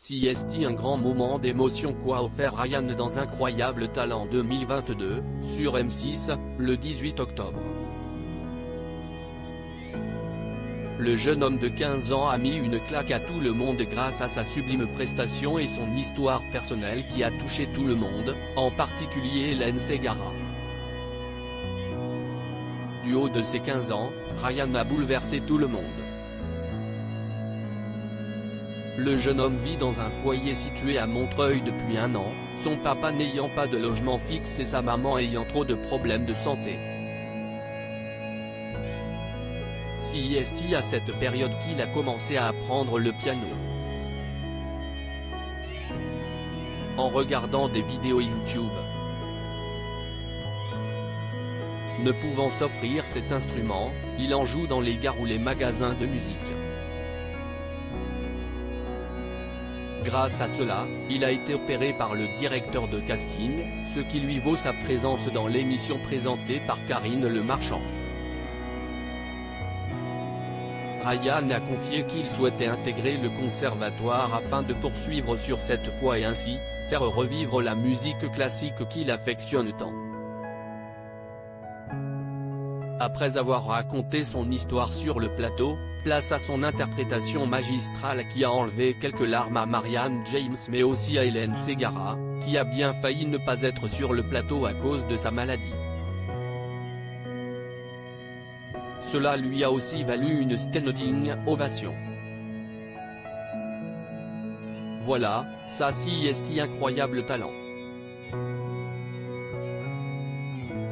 CST un grand moment d'émotion qu'a offert Ryan dans Incroyable Talent 2022, sur M6, le 18 octobre. Le jeune homme de 15 ans a mis une claque à tout le monde grâce à sa sublime prestation et son histoire personnelle qui a touché tout le monde, en particulier Hélène Ségara. Du haut de ses 15 ans, Ryan a bouleversé tout le monde. Le jeune homme vit dans un foyer situé à Montreuil depuis 1 an, son papa n'ayant pas de logement fixe et sa maman ayant trop de problèmes de santé. C'est à cette période qu'il a commencé à apprendre le piano. En regardant des vidéos YouTube. Ne pouvant s'offrir cet instrument, il en joue dans les gares ou les magasins de musique. Grâce à cela, il a été repéré par le directeur de casting, ce qui lui vaut sa présence dans l'émission présentée par Karine Le Marchand. Ryan a confié qu'il souhaitait intégrer le conservatoire afin de poursuivre sur cette voie et ainsi, faire revivre la musique classique qu'il affectionne tant. Après avoir raconté son histoire sur le plateau, place à son interprétation magistrale qui a enlevé quelques larmes à Marianne James mais aussi à Hélène Ségara, qui a bien failli ne pas être sur le plateau à cause de sa maladie. Cela lui a aussi valu une standing ovation. Voilà, ça c'est Incroyable Talent.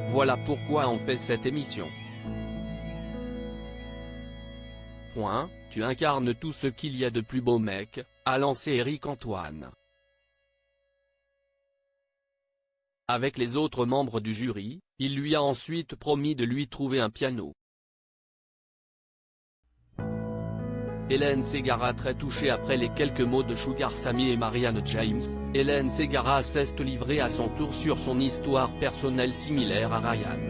Voilà pourquoi on fait cette émission. Tu incarnes tout ce qu'il y a de plus beau mec, a lancé Éric Antoine. Avec les autres membres du jury, il lui a ensuite promis de lui trouver un piano. Hélène Ségara très touchée après les quelques mots de Sugar Sammy et Marianne James, Hélène Ségara s'est livrée à son tour sur son histoire personnelle similaire à Ryan.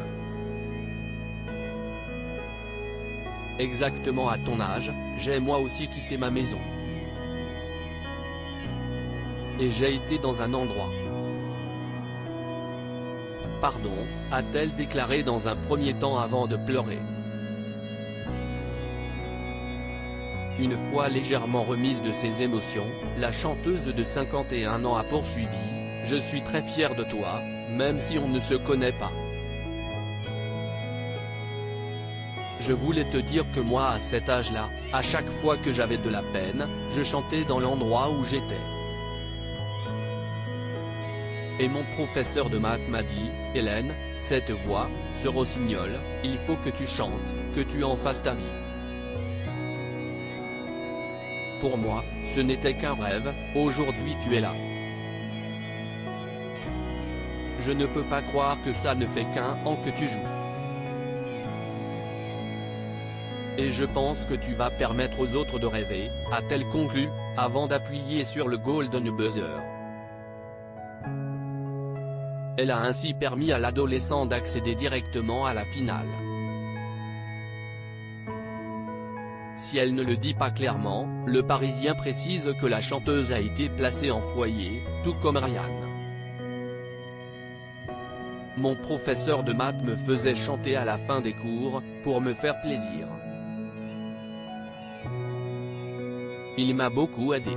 Exactement à ton âge, j'ai moi aussi quitté ma maison. Et j'ai été dans un endroit. Pardon, a-t-elle déclaré dans un premier temps avant de pleurer. Une fois légèrement remise de ses émotions, la chanteuse de 51 ans a poursuivi « Je suis très fière de toi, même si on ne se connaît pas. Je voulais te dire que moi à cet âge-là, à chaque fois que j'avais de la peine, je chantais dans l'endroit où j'étais. Et mon professeur de maths m'a dit, Hélène, cette voix, ce rossignol, il faut que tu chantes, que tu en fasses ta vie. Pour moi, ce n'était qu'un rêve, aujourd'hui tu es là. Je ne peux pas croire que ça ne fait qu'1 an que tu joues. Et je pense que tu vas permettre aux autres de rêver, a-t-elle conclu, avant d'appuyer sur le golden buzzer. Elle a ainsi permis à l'adolescent d'accéder directement à la finale. Si elle ne le dit pas clairement, le Parisien précise que la chanteuse a été placée en foyer, tout comme Ryan. Mon professeur de maths me faisait chanter à la fin des cours, pour me faire plaisir. Il m'a beaucoup aidé.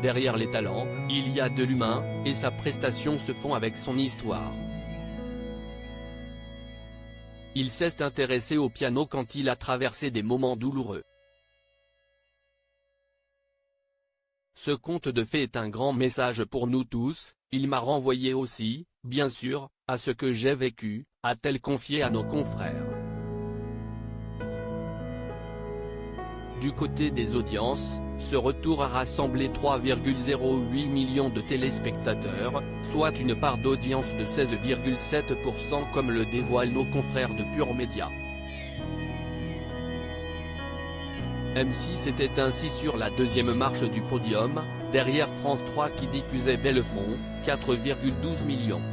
Derrière les talents, il y a de l'humain, et sa prestation se fond avec son histoire. Il s'est intéressé au piano quand il a traversé des moments douloureux. Ce conte de fées est un grand message pour nous tous, il m'a renvoyé aussi, bien sûr, à ce que j'ai vécu, a-t-elle confié à nos confrères. Du côté des audiences, ce retour a rassemblé 3,08 millions de téléspectateurs, soit une part d'audience de 16,7% comme le dévoilent nos confrères de Pure Média. M6 était ainsi sur la deuxième marche du podium, derrière France 3 qui diffusait Bellefond, 4,12 millions.